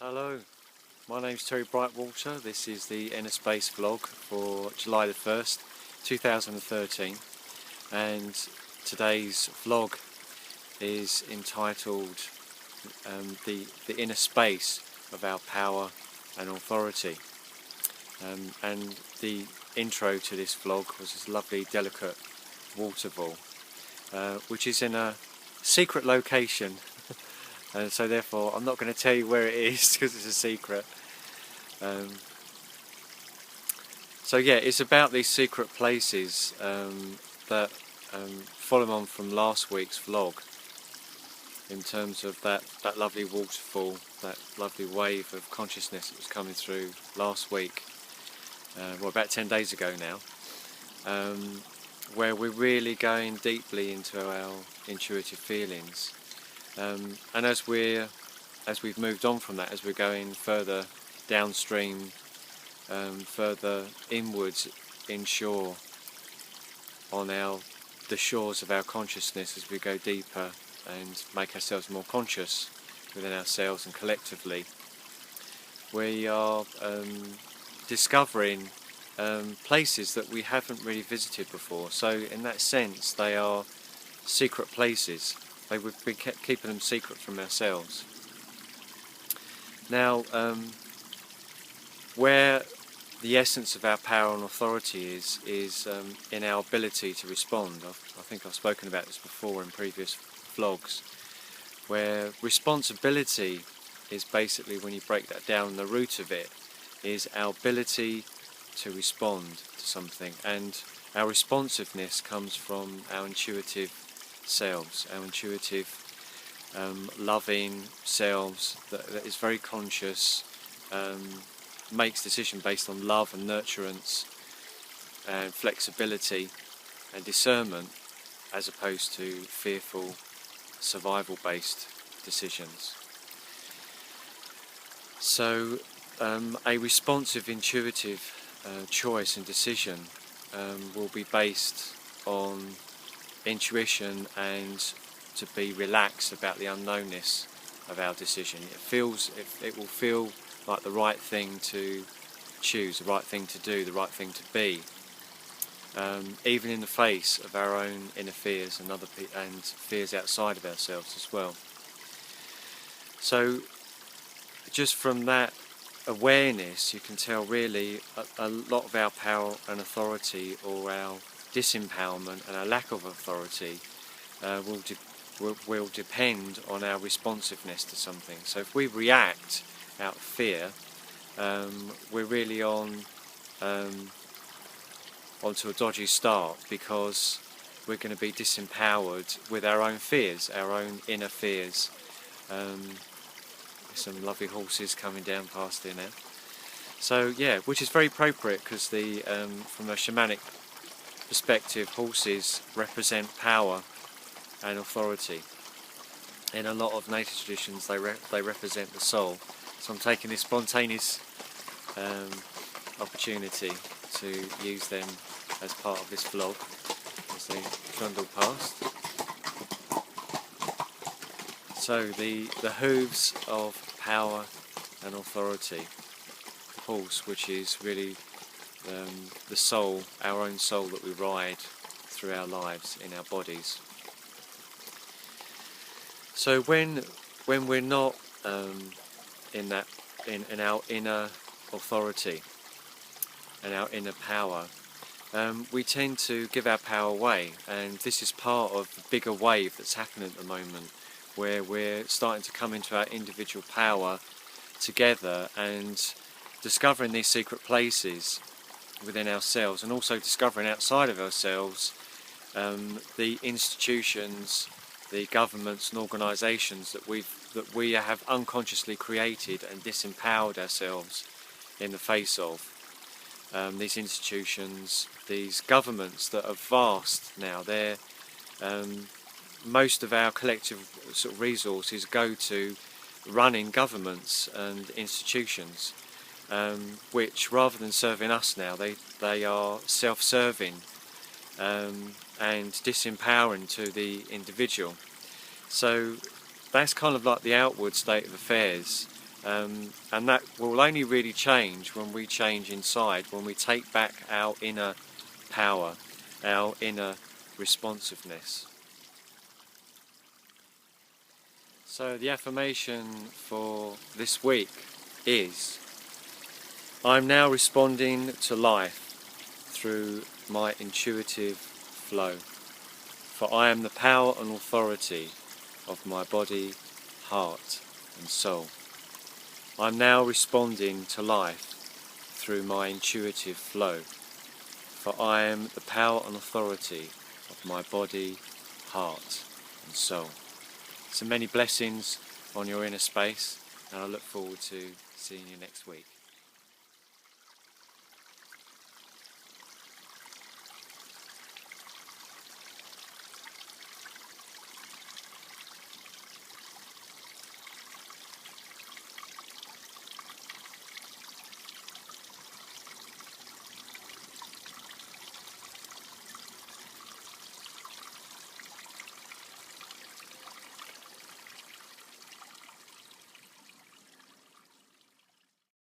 Hello, my name's Terry Brightwater. This is the Inner Space vlog for July the 1st, 2013, and today's vlog is entitled the Inner Space of Our Power and Authority. And the intro to this vlog was this lovely, delicate waterfall, which is in a secret location. And so therefore I'm not going to tell you where it is because it's a secret. So yeah, it's about these secret places that follow on from last week's vlog, in terms of that lovely waterfall, that lovely wave of consciousness that was coming through last week, well, about 10 days ago now, where we're really going deeply into our intuitive feelings. And as we've moved on from that, as we're going further downstream, further inwards inshore on the shores of our consciousness, as we go deeper and make ourselves more conscious within ourselves and collectively, we are discovering places that we haven't really visited before. So in that sense, they are secret places. They would be keeping them secret from ourselves. Now, where the essence of our power and authority is in our ability to respond. I think I've spoken about this before in previous vlogs, where responsibility is basically, when you break that down, the root of it is our ability to respond to something, and our responsiveness comes from our intuitive selves, our intuitive, loving selves that is very conscious, makes decision based on love and nurturance and flexibility and discernment, as opposed to fearful, survival-based decisions. So a responsive, intuitive choice and decision will be based on intuition and to be relaxed about the unknownness of our decision. It will feel like the right thing to choose, the right thing to do, the right thing to be, even in the face of our own inner fears and fears outside of ourselves as well. So just from that awareness, you can tell really a lot of our power and authority, or our disempowerment and our lack of authority, will depend on our responsiveness to something. So if we react out of fear, we're really onto a dodgy start, because we're going to be disempowered with our own fears, our own inner fears. Some lovely horses coming down past here now. So yeah, which is very appropriate, because from a shamanic perspective, horses represent power and authority. In a lot of native traditions, they represent the soul. So I'm taking this spontaneous opportunity to use them as part of this vlog as they trundle past. So the hooves of power and authority, the horse, which is really the soul, our own soul that we ride through our lives in our bodies. So when we're not in our inner authority and our inner power, we tend to give our power away, and this is part of the bigger wave that's happening at the moment, where we're starting to come into our individual power together and discovering these secret places within ourselves, and also discovering outside of ourselves the institutions, the governments and organisations that we have unconsciously created and disempowered ourselves in the face of. These institutions, these governments that are vast now, they're most of our collective sort of resources go to running governments and institutions, which, rather than serving us now, they are self-serving and disempowering to the individual. So that's kind of like the outward state of affairs And that will only really change when we change inside, when we take back our inner power, our inner responsiveness. So the affirmation for this week is: I'm now responding to life through my intuitive flow, for I am the power and authority of my body, heart and soul. I'm now responding to life through my intuitive flow, for I am the power and authority of my body, heart and soul. So many blessings on your inner space, and I look forward to seeing you next week.